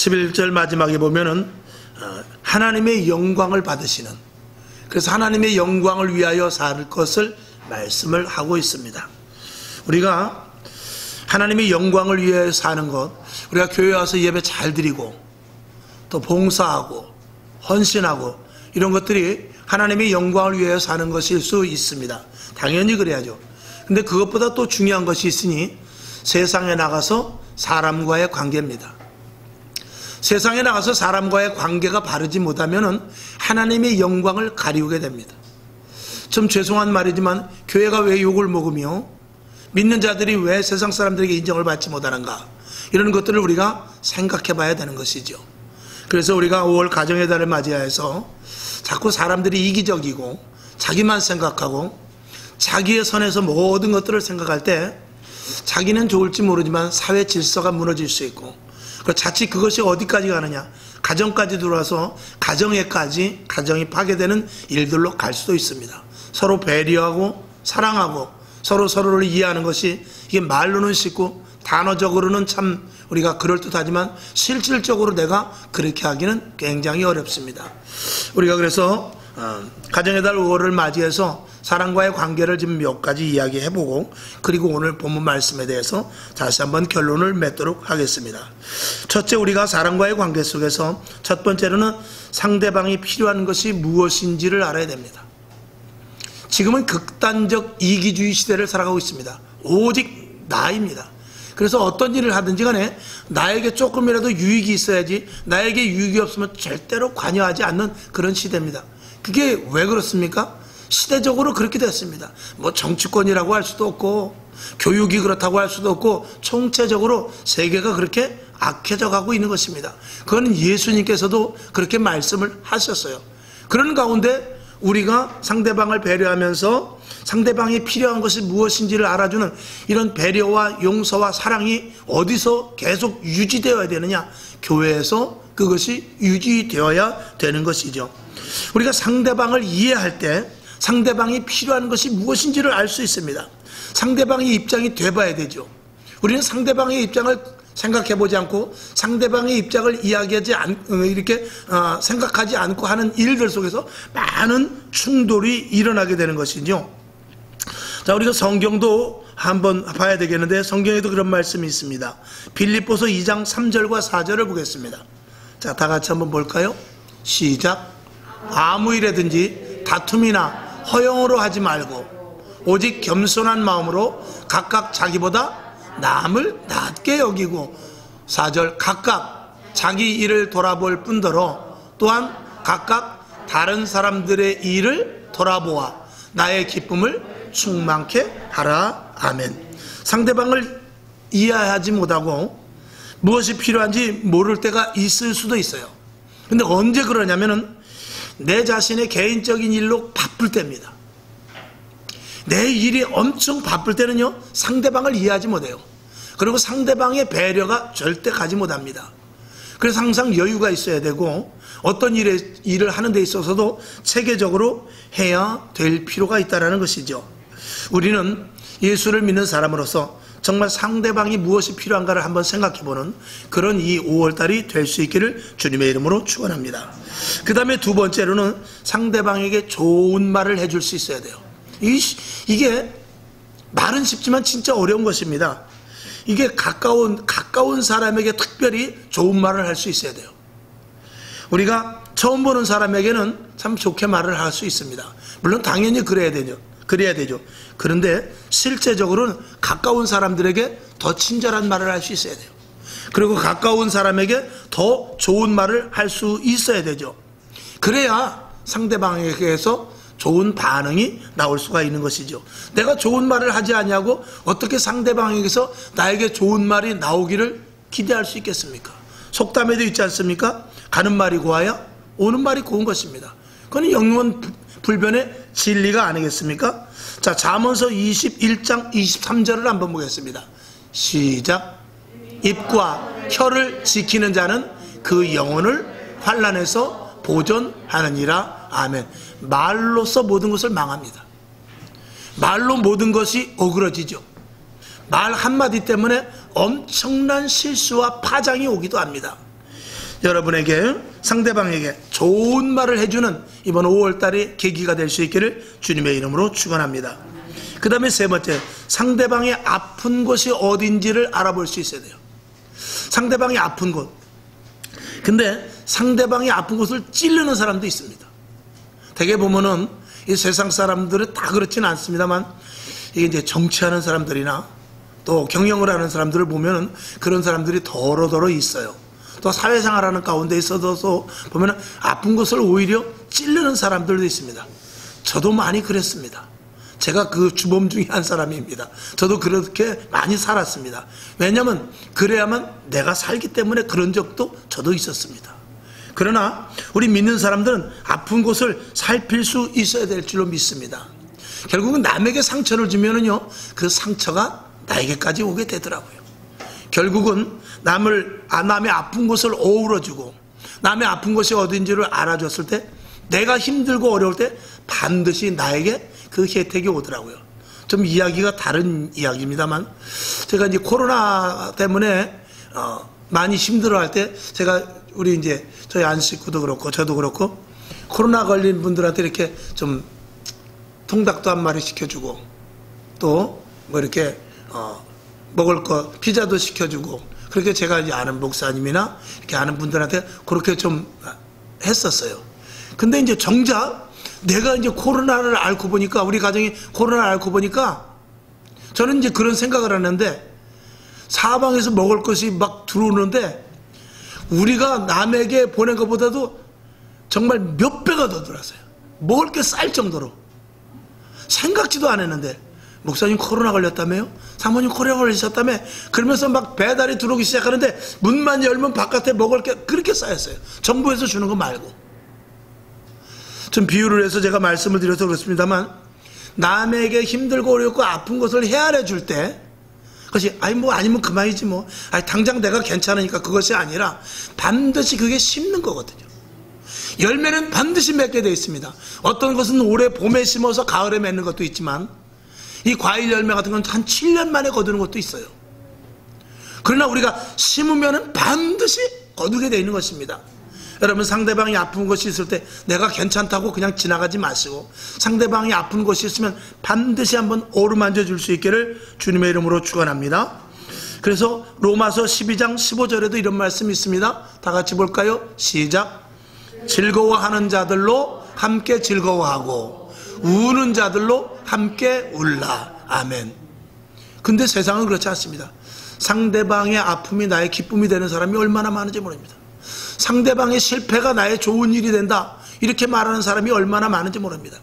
11절 마지막에 보면은 하나님의 영광을 받으시는, 그래서 하나님의 영광을 위하여 살 것을 말씀을 하고 있습니다. 우리가 하나님의 영광을 위하여 사는 것, 우리가 교회 와서 예배 잘 드리고 또 봉사하고 헌신하고 이런 것들이 하나님의 영광을 위하여 사는 것일 수 있습니다. 당연히 그래야죠. 근데 그것보다 또 중요한 것이 있으니 세상에 나가서 사람과의 관계입니다. 세상에 나가서 사람과의 관계가 바르지 못하면 하나님의 영광을 가리우게 됩니다. 좀 죄송한 말이지만 교회가 왜 욕을 먹으며 믿는 자들이 왜 세상 사람들에게 인정을 받지 못하는가, 이런 것들을 우리가 생각해 봐야 되는 것이죠. 그래서 우리가 5월 가정의 달을 맞이해서 자꾸 사람들이 이기적이고 자기만 생각하고 자기의 선에서 모든 것들을 생각할 때 자기는 좋을지 모르지만 사회 질서가 무너질 수 있고, 자칫 그것이 어디까지 가느냐, 가정까지 들어와서 가정에까지 가정이 파괴되는 일들로 갈 수도 있습니다. 서로 배려하고 사랑하고 서로를 이해하는 것이, 이게 말로는 쉽고 단어적으로는 참 우리가 그럴듯하지만 실질적으로 내가 그렇게 하기는 굉장히 어렵습니다. 우리가 그래서 가정의 달 5월을 맞이해서 사랑과의 관계를 지금 몇 가지 이야기해보고, 그리고 오늘 본문 말씀에 대해서 다시 한번 결론을 맺도록 하겠습니다. 첫째, 우리가 사랑과의 관계 속에서 첫 번째로는 상대방이 필요한 것이 무엇인지를 알아야 됩니다. 지금은 극단적 이기주의 시대를 살아가고 있습니다. 오직 나입니다. 그래서 어떤 일을 하든지 간에 나에게 조금이라도 유익이 있어야지, 나에게 유익이 없으면 절대로 관여하지 않는 그런 시대입니다. 그게 왜 그렇습니까? 시대적으로 그렇게 됐습니다. 뭐 정치권이라고 할 수도 없고 교육이 그렇다고 할 수도 없고 총체적으로 세계가 그렇게 악해져 가고 있는 것입니다. 그거는 예수님께서도 그렇게 말씀을 하셨어요. 그런 가운데 우리가 상대방을 배려하면서 상대방이 필요한 것이 무엇인지를 알아주는 이런 배려와 용서와 사랑이 어디서 계속 유지되어야 되느냐? 교회에서 그것이 유지되어야 되는 것이죠. 우리가 상대방을 이해할 때 상대방이 필요한 것이 무엇인지를 알 수 있습니다. 상대방의 입장이 돼봐야 되죠. 우리는 상대방의 입장을 생각해보지 않고 상대방의 입장을 이야기하지 이렇게 생각하지 않고 하는 일들 속에서 많은 충돌이 일어나게 되는 것이죠. 자, 우리가 성경도 한번 봐야 되겠는데, 성경에도 그런 말씀이 있습니다. 빌립보서 2장 3절과 4절을 보겠습니다. 자, 다 같이 한번 볼까요? 시작. 아무 일에든지 다툼이나 허영으로 하지 말고 오직 겸손한 마음으로 각각 자기보다 남을 낮게 여기고, 4절, 각각 자기 일을 돌아볼 뿐더러 또한 각각 다른 사람들의 일을 돌아보아 나의 기쁨을 충만케 하라. 아멘. 상대방을 이해하지 못하고 무엇이 필요한지 모를 때가 있을 수도 있어요. 근데 언제 그러냐면은 내 자신의 개인적인 일로 바쁠 때입니다. 내 일이 엄청 바쁠 때는요, 상대방을 이해하지 못해요. 그리고 상대방의 배려가 절대 가지 못합니다. 그래서 항상 여유가 있어야 되고, 어떤 일을 하는 데 있어서도 체계적으로 해야 될 필요가 있다는 것이죠. 우리는 예수를 믿는 사람으로서 정말 상대방이 무엇이 필요한가를 한번 생각해보는 그런 이 5월달이 될 수 있기를 주님의 이름으로 축원합니다. 그 다음에 두 번째로는 상대방에게 좋은 말을 해줄 수 있어야 돼요. 이게 말은 쉽지만 진짜 어려운 것입니다. 이게 가까운 사람에게 특별히 좋은 말을 할 수 있어야 돼요. 우리가 처음 보는 사람에게는 참 좋게 말을 할 수 있습니다. 물론 당연히 그래야 되죠. 그런데 실제적으로는 가까운 사람들에게 더 친절한 말을 할 수 있어야 돼요. 그리고 가까운 사람에게 더 좋은 말을 할 수 있어야 되죠. 그래야 상대방에게서 좋은 반응이 나올 수가 있는 것이죠. 내가 좋은 말을 하지 않냐고 어떻게 상대방에게서 나에게 좋은 말이 나오기를 기대할 수 있겠습니까? 속담에도 있지 않습니까? 가는 말이 고와야 오는 말이 고운 것입니다. 그건 영원 불변의 진리가 아니겠습니까? 자, 잠언서 21장 23절을 한번 보겠습니다. 시작. 입과 혀를 지키는 자는 그 영혼을 환난에서 보존하느니라. 아멘. 말로써 모든 것을 망합니다. 말로 모든 것이 어그러지죠. 말 한마디 때문에 엄청난 실수와 파장이 오기도 합니다. 여러분에게, 상대방에게 좋은 말을 해주는 이번 5월달이 계기가 될 수 있기를 주님의 이름으로 축원합니다. 그 다음에 세 번째, 상대방의 아픈 곳이 어딘지를 알아볼 수 있어야 돼요. 상대방이 아픈 곳. 근데 상대방이 아픈 곳을 찌르는 사람도 있습니다. 대개 보면은 이 세상 사람들은 다 그렇지는 않습니다만, 이게 이제 정치하는 사람들이나 또 경영을 하는 사람들을 보면은 그런 사람들이 더러더러 있어요. 또 사회생활하는 가운데 있어서 보면은 아픈 곳을 오히려 찌르는 사람들도 있습니다. 저도 많이 그랬습니다. 제가 그 주범 중에 한 사람입니다. 저도 그렇게 많이 살았습니다. 왜냐하면 그래야만 내가 살기 때문에 그런 적도 저도 있었습니다. 그러나 우리 믿는 사람들은 아픈 곳을 살필 수 있어야 될 줄로 믿습니다. 결국은 남에게 상처를 주면은요, 그 상처가 나에게까지 오게 되더라고요. 결국은 남의 아픈 곳을 어우러주고 남의 아픈 곳이 어딘지를 알아줬을 때, 내가 힘들고 어려울 때 반드시 나에게 그 혜택이 오더라고요. 좀 이야기가 다른 이야기입니다만, 제가 이제 코로나 때문에 많이 힘들어할 때, 제가 우리 이제 저희 안 식구도 그렇고 저도 그렇고 코로나 걸린 분들한테 이렇게 좀 통닭도 한 마리 시켜주고, 또 뭐 이렇게 먹을 거 피자도 시켜주고, 그렇게 제가 이제 아는 목사님이나 이렇게 아는 분들한테 그렇게 좀 했었어요. 근데 이제 정작 내가 이제 코로나를 앓고 보니까, 우리 가정이 코로나를 앓고 보니까 저는 이제 그런 생각을 하는데, 사방에서 먹을 것이 막 들어오는데 우리가 남에게 보낸 것보다도 정말 몇 배가 더 들어왔어요. 먹을 게 쌀 정도로. 생각지도 안 했는데, 목사님 코로나 걸렸다며요? 사모님 코로나 걸리셨다며? 그러면서 막 배달이 들어오기 시작하는데 문만 열면 바깥에 먹을 게 그렇게 쌓였어요. 정부에서 주는 거 말고. 좀 비유를 해서 제가 말씀을 드려서 그렇습니다만, 남에게 힘들고 어렵고 아픈 것을 헤아려 줄 때, 그것이 아니면 그만이지 뭐, 당장 내가 괜찮으니까, 그것이 아니라 반드시 그게 심는 거거든요. 열매는 반드시 맺게 되어 있습니다. 어떤 것은 올해 봄에 심어서 가을에 맺는 것도 있지만, 이 과일 열매 같은 건 한 7년 만에 거두는 것도 있어요. 그러나 우리가 심으면 반드시 거두게 되어 있는 것입니다. 여러분, 상대방이 아픈 것이 있을 때 내가 괜찮다고 그냥 지나가지 마시고, 상대방이 아픈 것이 있으면 반드시 한번 어루만져 줄 수 있기를 주님의 이름으로 축원합니다. 그래서 로마서 12장 15절에도 이런 말씀이 있습니다. 다 같이 볼까요? 시작. 즐거워하는 자들로 함께 즐거워하고 우는 자들로 함께 울라. 아멘. 근데 세상은 그렇지 않습니다. 상대방의 아픔이 나의 기쁨이 되는 사람이 얼마나 많은지 모릅니다. 상대방의 실패가 나의 좋은 일이 된다, 이렇게 말하는 사람이 얼마나 많은지 모릅니다.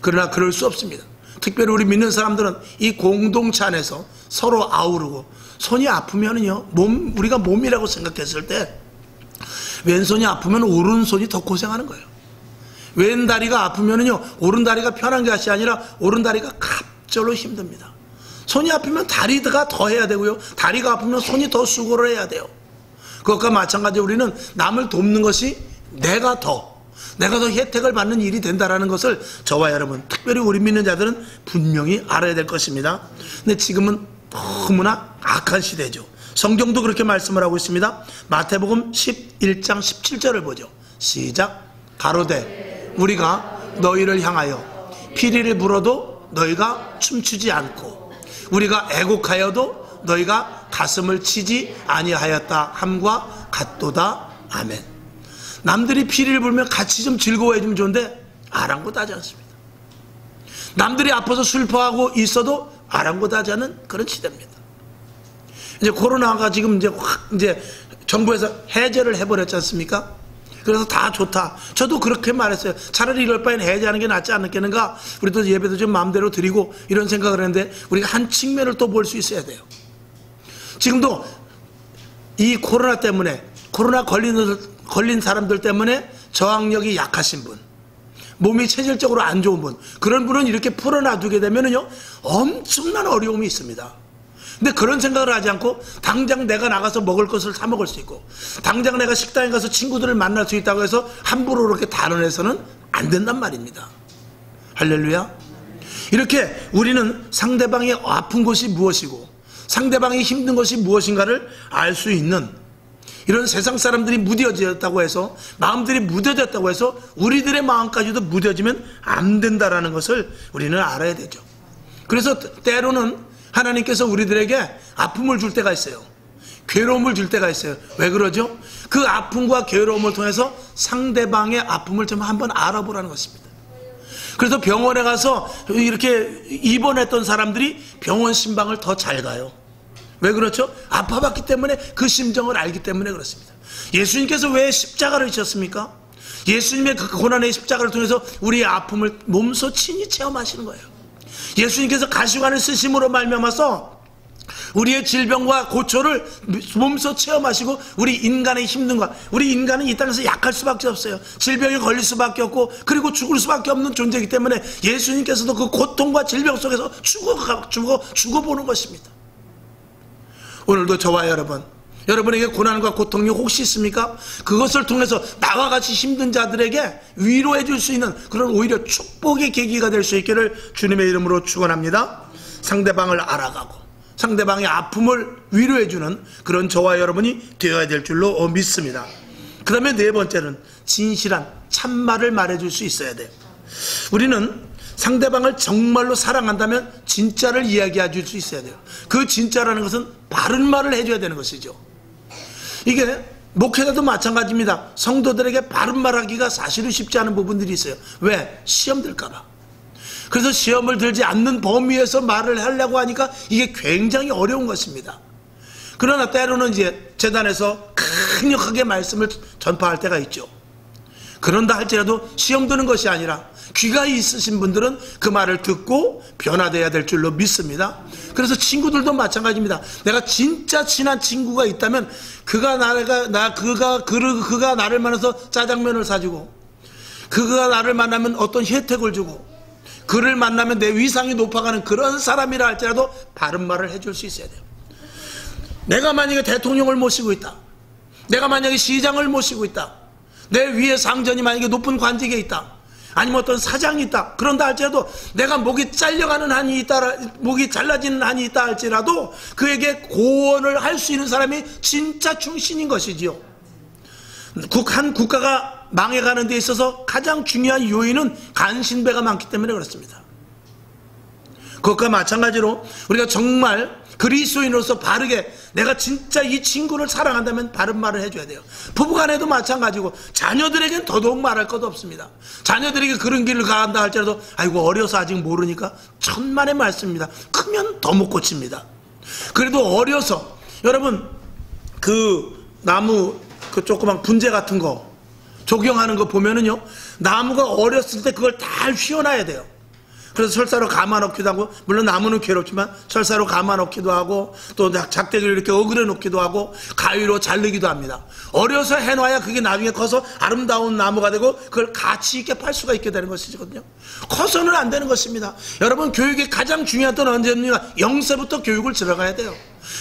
그러나 그럴 수 없습니다. 특별히 우리 믿는 사람들은 이 공동체 안에서 서로 아우르고, 손이 아프면은요, 우리가 몸이라고 생각했을 때 왼손이 아프면 오른손이 더 고생하는 거예요. 왼다리가 아프면은요, 오른다리가 편한 것이 아니라 오른다리가 갑절로 힘듭니다. 손이 아프면 다리가 더 해야 되고요, 다리가 아프면 손이 더 수고를 해야 돼요. 그것과 마찬가지로 우리는 남을 돕는 것이 내가 더 혜택을 받는 일이 된다는 것을 저와 여러분, 특별히 우리 믿는 자들은 분명히 알아야 될 것입니다. 근데 지금은 너무나 악한 시대죠. 성경도 그렇게 말씀을 하고 있습니다. 마태복음 11장 17절을 보죠. 시작. 가로되 우리가 너희를 향하여 피리를 불어도 너희가 춤추지 않고, 우리가 애곡하여도 너희가 가슴을 치지 아니하였다 함과 같도다. 아멘. 남들이 피리를 불면 같이 좀 즐거워해 주면 좋은데 아랑곳하지 않습니다. 남들이 아파서 슬퍼하고 있어도 아랑곳하지 않은 그런 시대입니다. 이제 코로나가 지금 이제 정부에서 해제를 해버렸지 않습니까? 그래서 다 좋다. 저도 그렇게 말했어요. 차라리 이럴 바엔 해제하는 게 낫지 않겠는가? 우리도 예배도 좀 마음대로 드리고 이런 생각을 했는데, 우리가 한 측면을 또 볼 수 있어야 돼요. 지금도 이 코로나 때문에, 코로나 걸린 사람들 때문에 저항력이 약하신 분, 몸이 체질적으로 안 좋은 분, 그런 분은 이렇게 풀어놔두게 되면은요, 엄청난 어려움이 있습니다. 근데 그런 생각을 하지 않고 당장 내가 나가서 먹을 것을 사 먹을 수 있고, 당장 내가 식당에 가서 친구들을 만날 수 있다고 해서 함부로 그렇게 단언해서는 안 된단 말입니다. 할렐루야. 이렇게 우리는 상대방의 아픈 것이 무엇이고 상대방이 힘든 것이 무엇인가를 알 수 있는 이런 세상 사람들이 무뎌졌다고 해서, 마음들이 무뎌졌다고 해서 우리들의 마음까지도 무뎌지면 안 된다라는 것을 우리는 알아야 되죠. 그래서 때로는 하나님께서 우리들에게 아픔을 줄 때가 있어요. 괴로움을 줄 때가 있어요. 왜 그러죠? 그 아픔과 괴로움을 통해서 상대방의 아픔을 좀 한번 알아보라는 것입니다. 그래서 병원에 가서 이렇게 입원했던 사람들이 병원 신방을 더 잘 가요. 왜 그렇죠? 아파봤기 때문에, 그 심정을 알기 때문에 그렇습니다. 예수님께서 왜 십자가를 지셨습니까? 예수님의 그 고난의 십자가를 통해서 우리의 아픔을 몸소 친히 체험하시는 거예요. 예수님께서 가시관을 쓰심으로 말미암아서 우리의 질병과 고초를 몸소 체험하시고, 우리 인간의 힘든 것, 우리 인간은 이 땅에서 약할 수밖에 없어요. 질병에 걸릴 수밖에 없고, 그리고 죽을 수밖에 없는 존재이기 때문에 예수님께서도 그 고통과 질병 속에서 죽어보는 것입니다. 오늘도 저와 여러분에게 고난과 고통이 혹시 있습니까? 그것을 통해서 나와 같이 힘든 자들에게 위로해 줄 수 있는 그런 오히려 축복의 계기가 될 수 있기를 주님의 이름으로 축원합니다. 상대방을 알아가고 상대방의 아픔을 위로해주는 그런 저와 여러분이 되어야 될 줄로 믿습니다. 그 다음에 네 번째는 진실한 참말을 말해줄 수 있어야 돼요. 우리는 상대방을 정말로 사랑한다면 진짜를 이야기해 줄 수 있어야 돼요. 그 진짜라는 것은 바른 말을 해줘야 되는 것이죠. 이게 목회자도 마찬가지입니다. 성도들에게 바른 말하기가 사실은 쉽지 않은 부분들이 있어요. 왜? 시험 들까 봐. 그래서 시험을 들지 않는 범위에서 말을 하려고 하니까 이게 굉장히 어려운 것입니다. 그러나 때로는 이제 재단에서 강력하게 말씀을 전파할 때가 있죠. 그런다 할지라도 시험 드는 것이 아니라 귀가 있으신 분들은 그 말을 듣고 변화되어야 될 줄로 믿습니다. 그래서 친구들도 마찬가지입니다. 내가 진짜 친한 친구가 있다면 그가 나를 만나서 짜장면을 사주고, 그가 나를 만나면 어떤 혜택을 주고, 그를 만나면 내 위상이 높아가는 그런 사람이라 할지라도 바른 말을 해줄 수 있어야 돼요. 내가 만약에 대통령을 모시고 있다, 내가 만약에 시장을 모시고 있다, 내 위에 상전이 만약에 높은 관직에 있다, 아니면 어떤 사장이 있다, 그런다 할지라도 내가 목이 잘려가는 한이 있다, 목이 잘라지는 한이 있다 할지라도 그에게 고언을 할 수 있는 사람이 진짜 충신인 것이지요. 한 국가가 망해가는 데 있어서 가장 중요한 요인은 간신배가 많기 때문에 그렇습니다. 그것과 마찬가지로 우리가 정말 그리스도인으로서 바르게 내가 진짜 이 친구를 사랑한다면 바른 말을 해줘야 돼요. 부부간에도 마찬가지고 자녀들에게는 더더욱 말할 것도 없습니다. 자녀들에게 그런 길을 가한다 할지라도 아이고 어려서 아직 모르니까 천만의 말씀입니다. 크면 더 못 고칩니다. 그래도 어려서 여러분 그 나무 그 조그만 분재 같은 거 조경하는 거 보면은요, 나무가 어렸을 때 그걸 다 휘어놔야 돼요. 그래서 철사로 감아놓기도 하고, 물론 나무는 괴롭지만 철사로 감아놓기도 하고, 또 작대기를 이렇게 어그려 놓기도 하고, 가위로 자르기도 합니다. 어려서 해놔야 그게 나중에 커서 아름다운 나무가 되고 그걸 가치 있게 팔 수가 있게 되는 것이거든요. 커서는 안 되는 것입니다. 여러분, 교육이 가장 중요한 건 언제입니까? 0세부터 교육을 들어가야 돼요.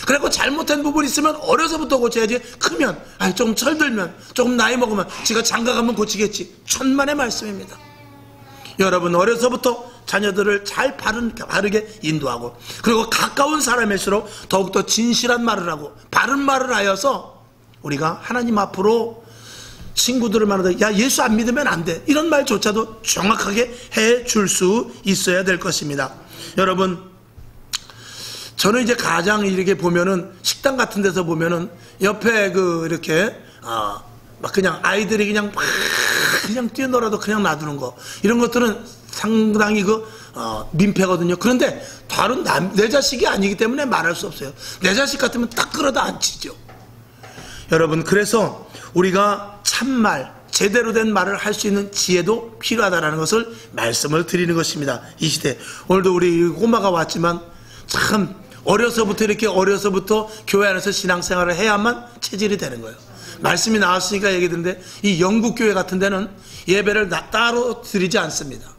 그리고 잘못된 부분이 있으면 어려서부터 고쳐야지, 크면 조금 철들면 조금 나이 먹으면 지가 장가가면 고치겠지. 천만의 말씀입니다. 여러분, 어려서부터 자녀들을 잘 바르게 인도하고, 그리고 가까운 사람일수록 더욱더 진실한 말을 하고 바른 말을 하여서 우리가 하나님 앞으로 친구들을 만나다 야 예수 안 믿으면 안 돼, 이런 말조차도 정확하게 해줄 수 있어야 될 것입니다. 여러분, 저는 이제 가장 이렇게 보면은 식당 같은 데서 보면은 옆에 그 이렇게 막 그냥 아이들이 그냥 뛰어놀아도 그냥 놔두는 거, 이런 것들은 상당히 민폐거든요. 그런데 다른 내 자식이 아니기 때문에 말할 수 없어요. 내 자식 같으면 딱 끌어다 앉히죠. 여러분, 그래서 우리가 참말, 제대로 된 말을 할 수 있는 지혜도 필요하다는 것을 말씀을 드리는 것입니다. 이 시대, 오늘도 우리 꼬마가 왔지만 참 어려서부터 교회 안에서 신앙생활을 해야만 체질이 되는 거예요. 말씀이 나왔으니까 얘기 드는데, 이 영국 교회 같은 데는 예배를 따로 드리지 않습니다.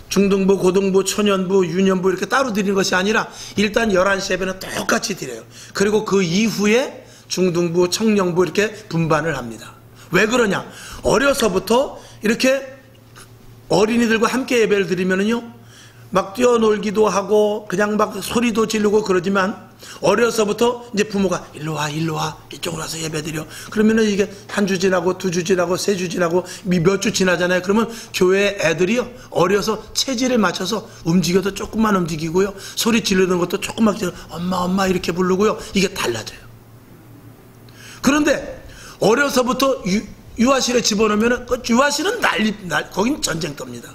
중등부, 고등부, 초년부, 유년부 이렇게 따로 드리는 것이 아니라 일단 11시 예배는 똑같이 드려요. 그리고 그 이후에 중등부, 청년부 이렇게 분반을 합니다. 왜 그러냐? 어려서부터 이렇게 어린이들과 함께 예배를 드리면은요, 막 뛰어놀기도 하고 그냥 막 소리도 지르고 그러지만 어려서부터 이제 부모가 일로 와 이쪽으로 와서 예배드려. 그러면은 이게 한 주 지나고 두 주 지나고 세 주 지나고 몇 주 지나잖아요. 그러면 교회 애들이요 어려서 체질에 맞춰서 움직여도 조금만 움직이고요, 소리 지르는 것도 조금만 지르고 엄마 이렇게 부르고요, 이게 달라져요. 그런데 어려서부터 유아실에 집어넣으면은 그 유아실은 거긴 전쟁터입니다.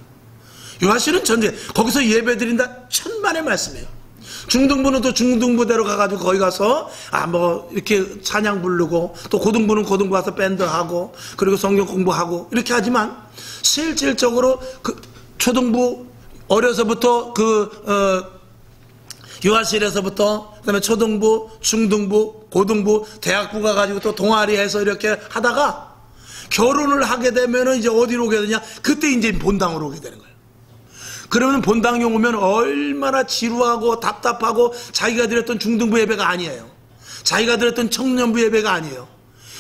유아실은 전쟁, 거기서 예배드린다 천만의 말씀이에요. 중등부는 또 중등부대로 가가지고 거기 가서 뭐 이렇게 찬양 부르고, 또 고등부는 고등부 가서 밴드 하고, 그리고 성경 공부하고 이렇게 하지만, 실질적으로 그 초등부 어려서부터 유아실에서부터 그다음에 초등부, 중등부, 고등부, 대학부 가가지고 또 동아리해서 이렇게 하다가 결혼을 하게 되면은 이제 어디로 오게 되냐? 그때 이제 본당으로 오게 되는 거예요. 그러면 본당에 오면 얼마나 지루하고 답답하고, 자기가 드렸던 중등부 예배가 아니에요. 자기가 드렸던 청년부 예배가 아니에요.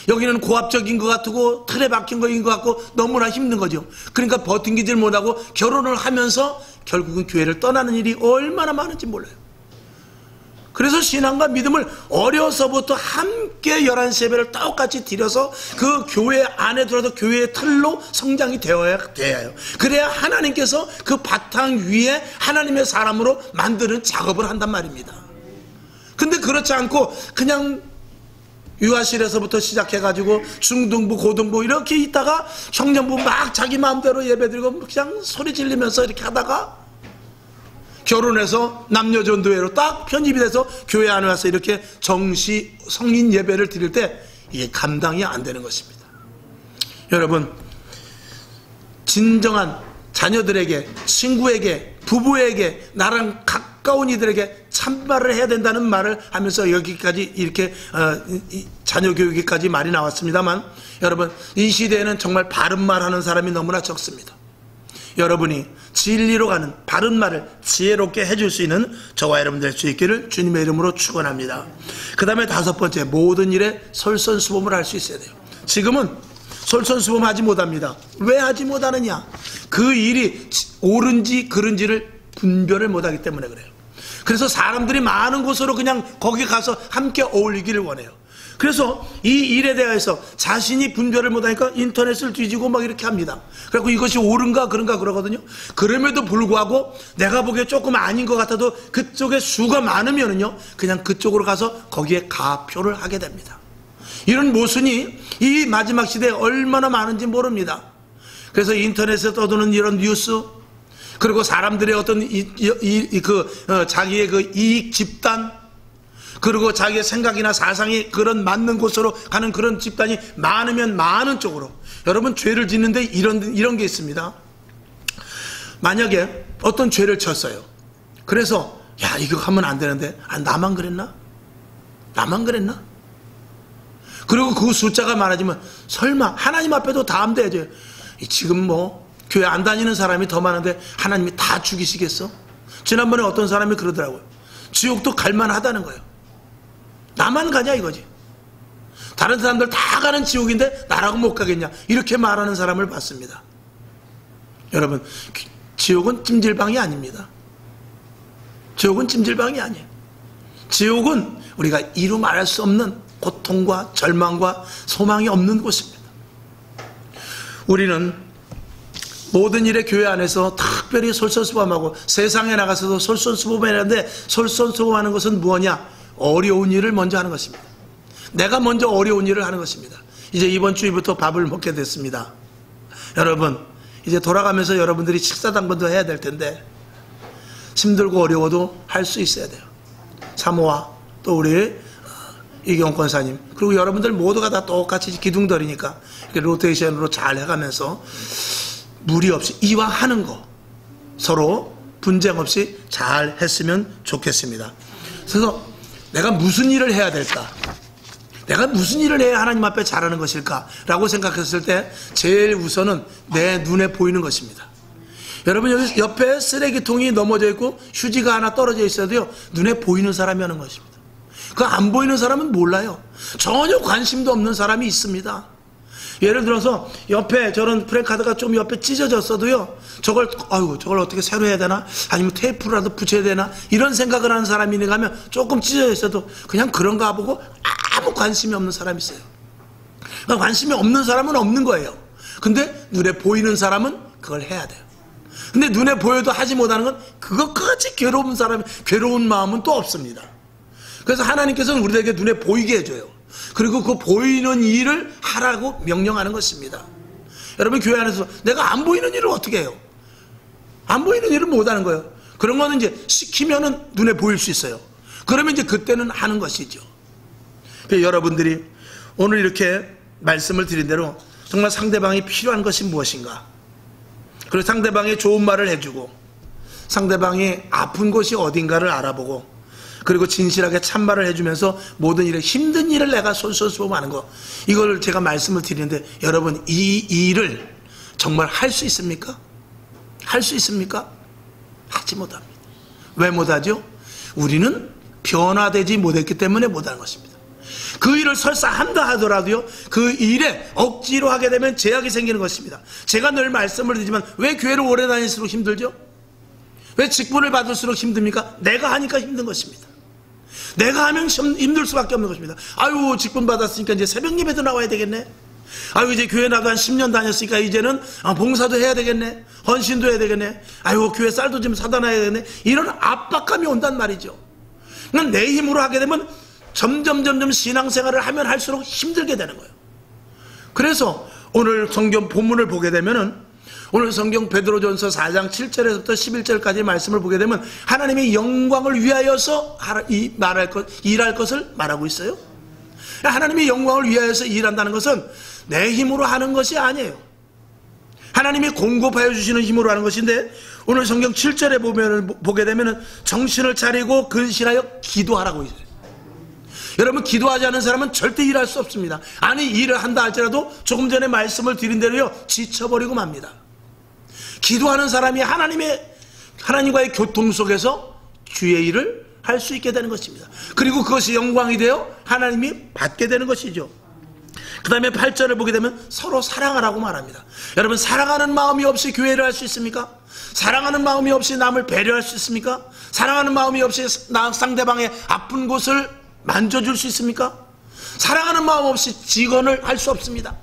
여기는 고압적인 것 같고 틀에 박힌 거인 것 같고 너무나 힘든 거죠. 그러니까 버팅기질 못하고 결혼을 하면서 결국은 교회를 떠나는 일이 얼마나 많은지 몰라요. 그래서 신앙과 믿음을 어려서부터 함께 11시 예배를 똑같이 드려서 그 교회 안에 들어서 교회의 틀로 성장이 되어야 해요. 그래야 하나님께서 그 바탕 위에 하나님의 사람으로 만드는 작업을 한단 말입니다. 근데 그렇지 않고 그냥 유아실에서부터 시작해가지고 중등부, 고등부 이렇게 있다가 청년부 막 자기 마음대로 예배드리고 그냥 소리 질리면서 이렇게 하다가 결혼해서 남녀전도회로 딱 편입이 돼서 교회 안에 와서 이렇게 정시 성인 예배를 드릴 때 이게 감당이 안 되는 것입니다. 여러분, 진정한 자녀들에게, 친구에게, 부부에게, 나랑 가까운 이들에게 참말을 해야 된다는 말을 하면서 여기까지 이렇게 자녀 교육에까지 말이 나왔습니다만, 여러분, 이 시대에는 정말 바른 말 하는 사람이 너무나 적습니다. 여러분이 진리로 가는 바른 말을 지혜롭게 해줄 수 있는 저와 여러분 될 수 있기를 주님의 이름으로 축원합니다. 그 다음에 5번째, 모든 일에 솔선수범을 할 수 있어야 돼요. 지금은 솔선수범 하지 못합니다. 왜 하지 못하느냐? 그 일이 옳은지 그른지를 분별을 못하기 때문에 그래요. 그래서 사람들이 많은 곳으로 그냥 거기 가서 함께 어울리기를 원해요. 그래서 이 일에 대해서 자신이 분별을 못하니까 인터넷을 뒤지고 막 이렇게 합니다. 그래서 이것이 옳은가 그런가 그러거든요. 그럼에도 불구하고 내가 보기에 조금 아닌 것 같아도 그쪽에 수가 많으면은요, 그냥 그쪽으로 가서 거기에 가표를 하게 됩니다. 이런 모순이 이 마지막 시대에 얼마나 많은지 모릅니다. 그래서 인터넷에 떠도는 이런 뉴스, 그리고 사람들의 어떤 자기의 그 이익 집단, 그리고 자기의 생각이나 사상이 그런 맞는 곳으로 가는 그런 집단이 많으면 많은 쪽으로, 여러분, 죄를 짓는데 이런 게 있습니다. 만약에 어떤 죄를 쳤어요. 그래서 야, 이거 하면 안 되는데, 나만 그랬나? 그리고 그 숫자가 많아지면 설마 하나님 앞에도 다 암대해져요. 지금 뭐 교회 안 다니는 사람이 더 많은데 하나님이 다 죽이시겠어? 지난번에 어떤 사람이 그러더라고요. 지옥도 갈만하다는 거예요. 나만 가냐 이거지. 다른 사람들 다 가는 지옥인데 나라고 못 가겠냐, 이렇게 말하는 사람을 봤습니다. 여러분, 지옥은 찜질방이 아닙니다. 지옥은 찜질방이 아니에요. 지옥은 우리가 이루 말할 수 없는 고통과 절망과 소망이 없는 곳입니다. 우리는 모든 일에 교회 안에서 특별히 솔선수범하고 세상에 나가서도 솔선수범해야 하는데, 솔선수범하는 것은 무엇이냐? 어려운 일을 먼저 하는 것입니다. 내가 먼저 어려운 일을 하는 것입니다. 이제 이번 주부터 밥을 먹게 됐습니다. 여러분, 이제 돌아가면서 여러분들이 식사 당번도 해야 될 텐데, 힘들고 어려워도 할 수 있어야 돼요. 사모와 또 우리 이경 권사님, 그리고 여러분들 모두가 다 똑같이 기둥들이니까 이렇게 로테이션으로 잘 해가면서 무리 없이 이왕 하는 거 서로 분쟁 없이 잘 했으면 좋겠습니다. 그래서 내가 무슨 일을 해야 될까? 내가 무슨 일을 해야 하나님 앞에 잘하는 것일까? 라고 생각했을 때 제일 우선은 내 눈에 보이는 것입니다. 여러분, 여기 옆에 쓰레기통이 넘어져 있고 휴지가 하나 떨어져 있어도요, 눈에 보이는 사람이 하는 것입니다. 그 안 보이는 사람은 몰라요. 전혀 관심도 없는 사람이 있습니다. 예를 들어서 옆에 저런 프랜카드가 좀 옆에 찢어졌어도요, 저걸 어떻게 새로 해야 되나? 아니면 테이프라도 붙여야 되나? 이런 생각을 하는 사람이 있는가 하면 조금 찢어져 있어도 그냥 그런가 보고 아무 관심이 없는 사람이 있어요. 그러니까 관심이 없는 사람은 없는 거예요. 근데 눈에 보이는 사람은 그걸 해야 돼요. 근데 눈에 보여도 하지 못하는 건 그것까지 괴로운 마음은 또 없습니다. 그래서 하나님께서는 우리에게 눈에 보이게 해줘요. 그리고 그 보이는 일을 하라고 명령하는 것입니다. 여러분, 교회 안에서 내가 안 보이는 일을 어떻게 해요? 안 보이는 일을 못하는 거예요. 그런 거는 이제 시키면은 눈에 보일 수 있어요. 그러면 이제 그때는 하는 것이죠. 그래서 여러분들이 오늘 이렇게 말씀을 드린 대로 정말 상대방이 필요한 것이 무엇인가, 그리고 상대방이 좋은 말을 해주고 상대방이 아픈 곳이 어딘가를 알아보고, 그리고 진실하게 참말을 해주면서 모든 일에 힘든 일을 내가 솔솔솔 하는 거, 이걸 제가 말씀을 드리는데 여러분, 이 일을 정말 할 수 있습니까? 할 수 있습니까? 하지 못합니다. 왜 못하죠? 우리는 변화되지 못했기 때문에 못하는 것입니다. 그 일을 설사 한다 하더라도요, 그 일에 억지로 하게 되면 제약이 생기는 것입니다. 제가 늘 말씀을 드리지만 왜 교회를 오래 다닐수록 힘들죠? 왜 직분을 받을수록 힘듭니까? 내가 하니까 힘든 것입니다. 내가 하면 힘들 수밖에 없는 것입니다. 아유, 직분 받았으니까 이제 새벽 예배도 나와야 되겠네. 아유, 이제 교회 나도 한 10년 다녔으니까 이제는 봉사도 해야 되겠네. 헌신도 해야 되겠네. 아유, 교회 쌀도 좀 사다 놔야 되겠네. 이런 압박감이 온단 말이죠. 그러니까 내 힘으로 하게 되면 점점 신앙생활을 하면 할수록 힘들게 되는 거예요. 그래서 오늘 성경 본문을 보게 되면은, 오늘 성경 베드로전서 4장 7절에서부터 11절까지 말씀을 보게 되면 하나님의 영광을 위하여서 일할 것을 말하고 있어요. 하나님의 영광을 위하여서 일한다는 것은 내 힘으로 하는 것이 아니에요. 하나님이 공급하여 주시는 힘으로 하는 것인데, 오늘 성경 7절에 보게 되면 정신을 차리고 근신하여 기도하라고 있어요. 여러분, 기도하지 않는 사람은 절대 일할 수 없습니다. 아니, 일을 한다 할지라도 조금 전에 말씀을 드린 대로요, 지쳐버리고 맙니다. 기도하는 사람이 하나님과의 교통 속에서 주의 일을 할 수 있게 되는 것입니다. 그리고 그것이 영광이 되어 하나님이 받게 되는 것이죠. 그 다음에 8절을 보게 되면 서로 사랑하라고 말합니다. 여러분, 사랑하는 마음이 없이 교회를 할 수 있습니까? 사랑하는 마음이 없이 남을 배려할 수 있습니까? 사랑하는 마음이 없이 상대방의 아픈 곳을 만져줄 수 있습니까? 사랑하는 마음 없이 직언을 할 수 없습니다.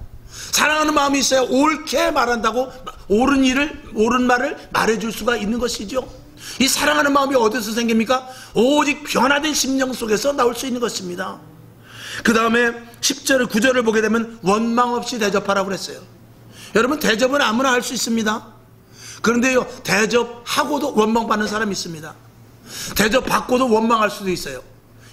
사랑하는 마음이 있어야 옳게 말한다고 옳은 말을 말해줄 수가 있는 것이죠. 이 사랑하는 마음이 어디서 생깁니까? 오직 변화된 심령 속에서 나올 수 있는 것입니다. 그 다음에 10절 9절을 보게 되면 원망 없이 대접하라고 그랬어요. 여러분, 대접은 아무나 할 수 있습니다. 그런데요, 대접하고도 원망받는 사람이 있습니다. 대접받고도 원망할 수도 있어요.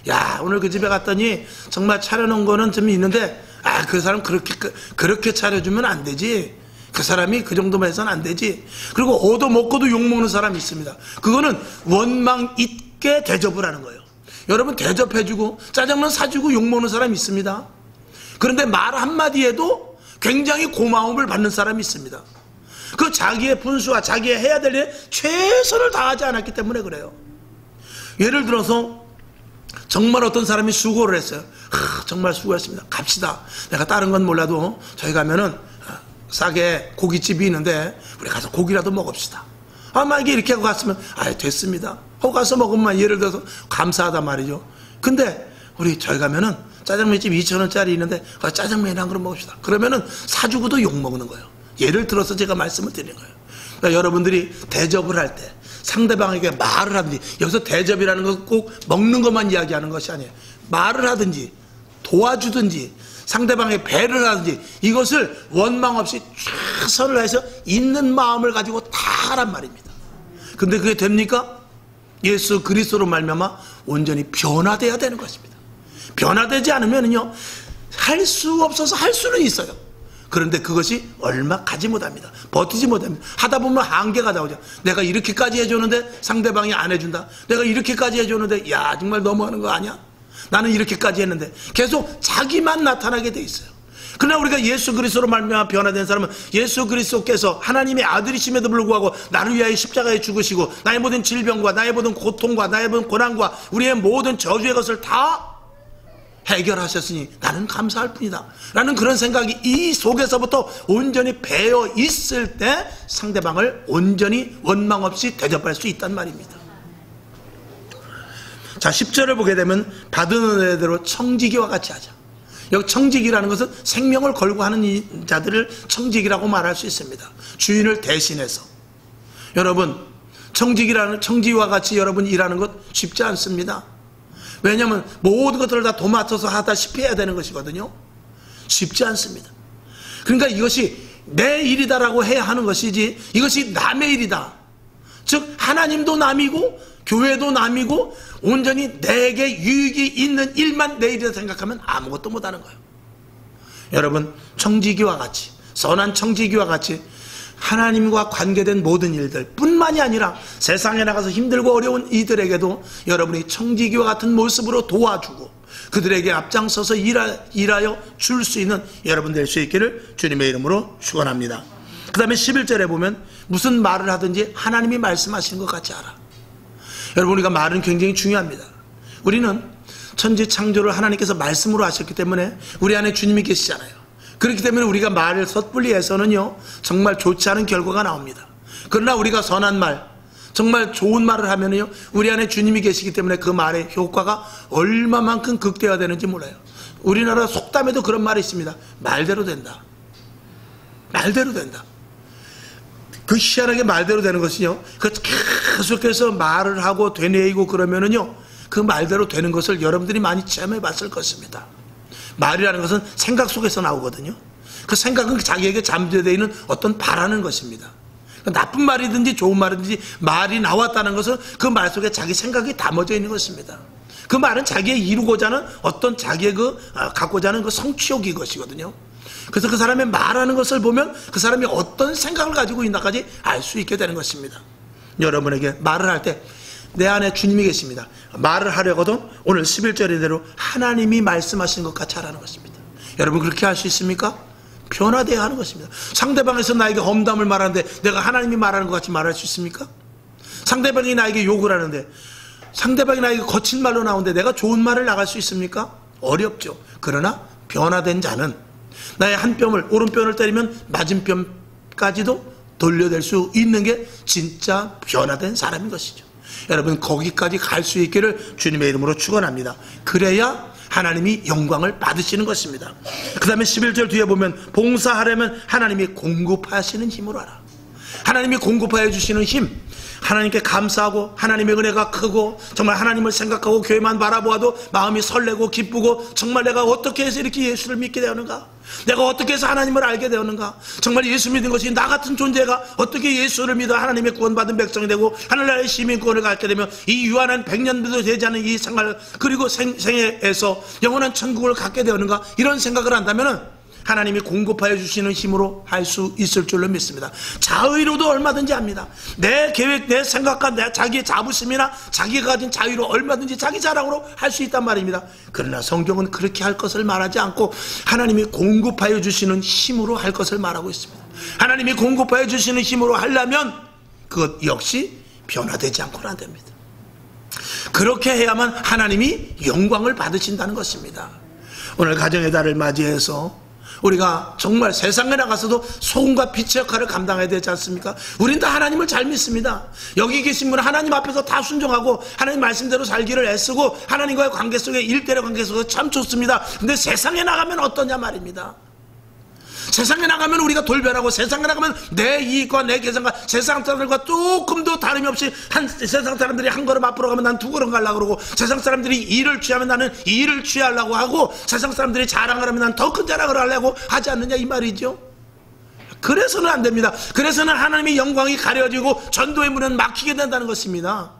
야, 오늘 그 집에 갔더니 정말 차려놓은 거는 좀 있는데, 그 사람 그렇게 차려주면 안 되지. 그 사람이 그 정도만 해서는 안 되지. 그리고 얻어먹고도 욕먹는 사람이 있습니다. 그거는 원망 있게 대접을 하는 거예요. 여러분, 대접해주고 짜장면 사주고 욕먹는 사람이 있습니다. 그런데 말 한마디에도 굉장히 고마움을 받는 사람이 있습니다. 그 자기의 분수와 자기의 해야 될 일에 최선을 다하지 않았기 때문에 그래요. 예를 들어서 정말 어떤 사람이 수고를 했어요. 정말 수고했습니다. 갑시다. 내가 다른 건 몰라도 저희 가면은 싸게 고깃집이 있는데 우리 가서 고기라도 먹읍시다. 만약에 이렇게 하고 갔으면 됐습니다 하고 가서 먹으면 예를 들어서 감사하단 말이죠. 근데 우리 저희 가면은 짜장면집 2,000원짜리 있는데 짜장면이나 한 그릇 먹읍시다. 그러면은 사주고도 욕먹는 거예요. 예를 들어서 제가 말씀을 드리는 거예요. 그러니까 여러분들이 대접을 할 때 상대방에게 말을 하든지, 여기서 대접이라는 건 꼭 먹는 것만 이야기하는 것이 아니에요. 말을 하든지 도와주든지 상대방의 배를 하든지 이것을 원망 없이 최선을 다해서 있는 마음을 가지고 다 하란 말입니다. 근데 그게 됩니까? 예수 그리스도로 말미암아 온전히 변화돼야 되는 것입니다. 변화되지 않으면요, 할 수 없어서 할 수는 있어요. 그런데 그것이 얼마 가지 못합니다. 버티지 못합니다. 하다 보면 한계가 나오죠. 내가 이렇게까지 해줬는데 상대방이 안 해준다. 내가 이렇게까지 해줬는데 야, 정말 너무하는 거 아니야? 나는 이렇게까지 했는데 계속 자기만 나타나게 돼 있어요. 그러나 우리가 예수 그리스도로 말미암아 변화된 사람은 예수 그리스도께서 하나님의 아들이심에도 불구하고 나를 위하여 십자가에 죽으시고 나의 모든 질병과 나의 모든 고통과 나의 모든 고난과 우리의 모든 저주의 것을 다 해결하셨으니 나는 감사할 뿐이다 라는 그런 생각이 이 속에서부터 온전히 배어 있을 때 상대방을 온전히 원망 없이 대접할 수 있단 말입니다. 자, 10절을 보게 되면 받은 은혜대로 청지기와 같이 하자. 여기 청지기라는 것은 생명을 걸고 하는 자들을 청지기라고 말할 수 있습니다. 주인을 대신해서. 여러분, 청지기와 같이 여러분 일하는 것 쉽지 않습니다. 왜냐하면 모든 것들을 다 도맡아서 하다시피 해야 되는 것이거든요. 쉽지 않습니다. 그러니까 이것이 내 일이다라고 해야 하는 것이지 이것이 남의 일이다. 즉 하나님도 남이고 교회도 남이고 온전히 내게 유익이 있는 일만 내 일이라 생각하면 아무것도 못하는 거예요. 여러분, 청지기와 같이, 선한 청지기와 같이 하나님과 관계된 모든 일들 뿐만이 아니라 세상에 나가서 힘들고 어려운 이들에게도 여러분이 청지기와 같은 모습으로 도와주고 그들에게 앞장서서 일하여 줄 수 있는 여러분 될 수 있기를 주님의 이름으로 축원합니다. 그 다음에 11절에 보면 무슨 말을 하든지 하나님이 말씀하시는 것 같이 하라. 여러분, 우리가 말은 굉장히 중요합니다. 우리는 천지 창조를 하나님께서 말씀으로 하셨기 때문에 우리 안에 주님이 계시잖아요. 그렇기 때문에 우리가 말을 섣불리 해서는요 정말 좋지 않은 결과가 나옵니다. 그러나 우리가 선한 말, 정말 좋은 말을 하면요 우리 안에 주님이 계시기 때문에 그 말의 효과가 얼마만큼 극대화되는지 몰라요. 우리나라 속담에도 그런 말이 있습니다. 말대로 된다. 말대로 된다. 그 희한하게 말대로 되는 것이요, 그 계속해서 말을 하고 되뇌이고 그러면은요 그 말대로 되는 것을 여러분들이 많이 체험해 봤을 것입니다. 말이라는 것은 생각 속에서 나오거든요. 그 생각은 자기에게 잠재되어 있는 어떤 바라는 것입니다. 나쁜 말이든지 좋은 말이든지 말이 나왔다는 것은 그 말 속에 자기 생각이 담아져 있는 것입니다. 그 말은 자기의 이루고자 하는 어떤 자기의 갖고자 하는 그 성취욕이 것이거든요. 그래서 그 사람의 말하는 것을 보면 그 사람이 어떤 생각을 가지고 있나까지 알 수 있게 되는 것입니다. 여러분에게 말을 할 때 내 안에 주님이 계십니다. 말을 하려거든 오늘 11절대로 하나님이 말씀하시는 것 같이 하라는 것입니다. 여러분, 그렇게 할 수 있습니까? 변화되어야 하는 것입니다. 상대방에서 나에게 험담을 말하는데 내가 하나님이 말하는 것 같이 말할 수 있습니까? 상대방이 나에게 욕을 하는데, 상대방이 나에게 거친 말로 나오는데 내가 좋은 말을 나갈 수 있습니까? 어렵죠. 그러나 변화된 자는 나의 한 뼘을, 오른뼘을 때리면 맞은뼘까지도 돌려댈 수 있는 게 진짜 변화된 사람인 것이죠. 여러분, 거기까지 갈 수 있기를 주님의 이름으로 축원합니다. 그래야 하나님이 영광을 받으시는 것입니다. 그 다음에 11절 뒤에 보면 봉사하려면 하나님이 공급하시는 힘으로 하라. 하나님이 공급하여 주시는 힘, 하나님께 감사하고 하나님의 은혜가 크고 정말 하나님을 생각하고 교회만 바라보아도 마음이 설레고 기쁘고 정말 내가 어떻게 해서 이렇게 예수를 믿게 되었는가, 내가 어떻게 해서 하나님을 알게 되었는가, 정말 예수 믿은 것이 나 같은 존재가 어떻게 예수를 믿어 하나님의 구원받은 백성이 되고 하늘나라의 시민권을 갖게 되면 이 유한한 100년도 되지 않은 이 생활 그리고 생애에서 영원한 천국을 갖게 되었는가, 이런 생각을 한다면 하나님이 공급하여 주시는 힘으로 할 수 있을 줄로 믿습니다. 자의로도 얼마든지 합니다. 내 계획, 내 생각과 내 자기의 자부심이나 자기가 가진 자유로 얼마든지 자기 자랑으로 할 수 있단 말입니다. 그러나 성경은 그렇게 할 것을 말하지 않고 하나님이 공급하여 주시는 힘으로 할 것을 말하고 있습니다. 하나님이 공급하여 주시는 힘으로 하려면 그것 역시 변화되지 않고는 안 됩니다. 그렇게 해야만 하나님이 영광을 받으신다는 것입니다. 오늘 가정의 달을 맞이해서 우리가 정말 세상에 나가서도 소금과 빛의 역할을 감당해야 되지 않습니까? 우린 다 하나님을 잘 믿습니다. 여기 계신 분은 하나님 앞에서 다 순종하고 하나님 말씀대로 살기를 애쓰고 하나님과의 관계 속에 일대의 관계 속에 참 좋습니다. 근데 세상에 나가면 어떠냐 말입니다. 세상에 나가면 우리가 돌변하고 세상에 나가면 내 이익과 내 계산과 세상 사람들과 조금도 다름이 없이 세상 사람들이 한 걸음 앞으로 가면 난 두 걸음 가려고 그러고, 세상 사람들이 일을 취하면 나는 일을 취하려고 하고, 세상 사람들이 자랑을 하면 난 더 큰 자랑을 하려고 하지 않느냐 이 말이죠. 그래서는 안 됩니다. 그래서는 하나님의 영광이 가려지고 전도의 문은 막히게 된다는 것입니다.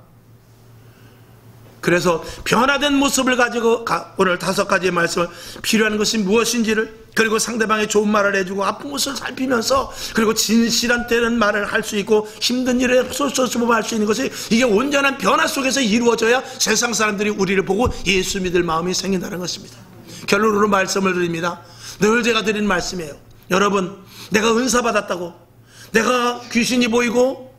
그래서 변화된 모습을 가지고 오늘 5가지의 말씀을 필요한 것이 무엇인지를, 그리고 상대방의 좋은 말을 해주고 아픈 것을 살피면서, 그리고 진실한 때는 말을 할 수 있고 힘든 일에 소소수범할 수 있는 것이, 이게 온전한 변화 속에서 이루어져야 세상 사람들이 우리를 보고 예수 믿을 마음이 생긴다는 것입니다. 결론으로 말씀을 드립니다. 늘 제가 드리는 말씀이에요. 여러분, 내가 은사 받았다고, 내가 귀신이 보이고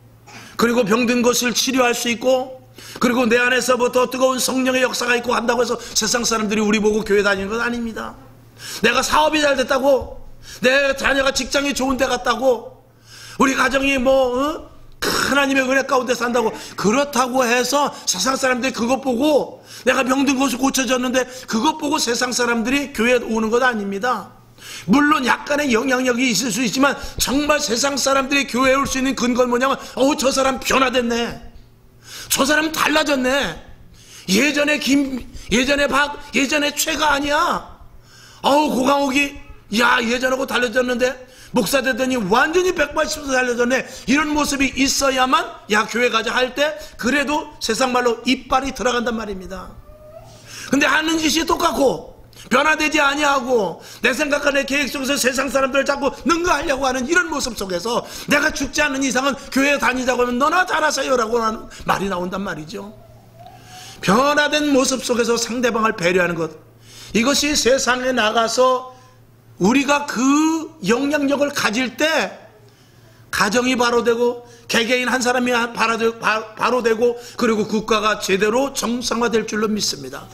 그리고 병든 것을 치료할 수 있고 그리고 내 안에서부터 뜨거운 성령의 역사가 있고 한다고 해서 세상 사람들이 우리 보고 교회 다니는 건 아닙니다. 내가 사업이 잘 됐다고, 내 자녀가 직장이 좋은 데 갔다고, 우리 가정이 하나님의 은혜 가운데 산다고, 그렇다고 해서 세상 사람들이 그것 보고 내가 병든 것이 고쳐졌는데 그것 보고 세상 사람들이 교회에 오는 것 아닙니다. 물론 약간의 영향력이 있을 수 있지만 정말 세상 사람들이 교회에 올 수 있는 근거는 뭐냐면 저 사람 변화됐네, 저 사람 달라졌네, 예전에 예전에 최가 아니야, 고강욱이 예전하고 달라졌는데 목사 되더니 완전히 180도 달라졌네, 이런 모습이 있어야만 교회 가자 할 때 그래도 세상 말로 이빨이 들어간단 말입니다. 근데 하는 짓이 똑같고 변화되지 아니하고 내 생각과 내 계획 속에서 세상 사람들을 자꾸 능가하려고 하는 이런 모습 속에서 내가 죽지 않는 이상은 교회에 다니자고 하면 너나 잘하세요 라고 하는 말이 나온단 말이죠. 변화된 모습 속에서 상대방을 배려하는 것, 이것이 세상에 나가서 우리가 그 영향력을 가질 때 가정이 바로 되고 개개인 한 사람이 바로 되고 그리고 국가가 제대로 정상화될 줄로 믿습니다.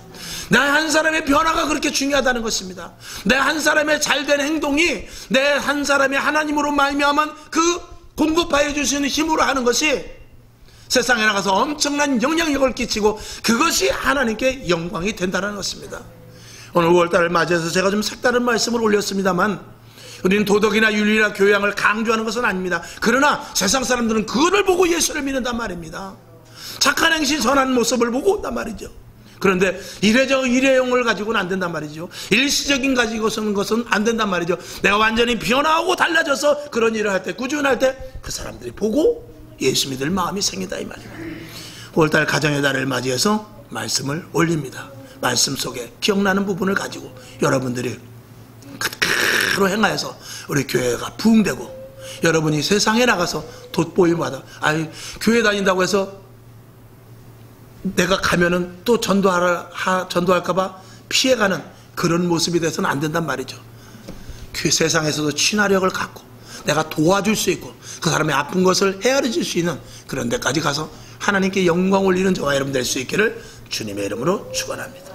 내 한 사람의 변화가 그렇게 중요하다는 것입니다. 내 한 사람의 잘된 행동이 내 한 사람이 하나님으로 말미암은 그 공급하여 주시는 힘으로 하는 것이 세상에 나가서 엄청난 영향력을 끼치고 그것이 하나님께 영광이 된다는 것입니다. 오늘 5월달을 맞이해서 제가 좀 색다른 말씀을 올렸습니다만 우리는 도덕이나 윤리나 교양을 강조하는 것은 아닙니다. 그러나 세상 사람들은 그거를 보고 예수를 믿는단 말입니다. 착한 행실 선한 모습을 보고 온단 말이죠. 그런데 일회용을 가지고는 안 된단 말이죠. 일시적인 가지고 쓰는 것은 안 된단 말이죠. 내가 완전히 변화하고 달라져서 그런 일을 할 때, 꾸준할 때 그 사람들이 보고 예수 믿을 마음이 생긴다 이 말입니다. 5월달 가정의 달을 맞이해서 말씀을 올립니다. 말씀 속에 기억나는 부분을 가지고 여러분들이 그대로 행하여서 우리 교회가 부흥되고 여러분이 세상에 나가서 돋보임받아, 교회 다닌다고 해서 내가 가면은 또 전도할까봐 피해가는 그런 모습이 돼서는 안 된단 말이죠. 그 세상에서도 친화력을 갖고 내가 도와줄 수 있고 그 사람의 아픈 것을 헤아려 줄 수 있는 그런 데까지 가서 하나님께 영광 올리는 저와 여러분 될 수 있기를 주님의 이름으로 축원합니다.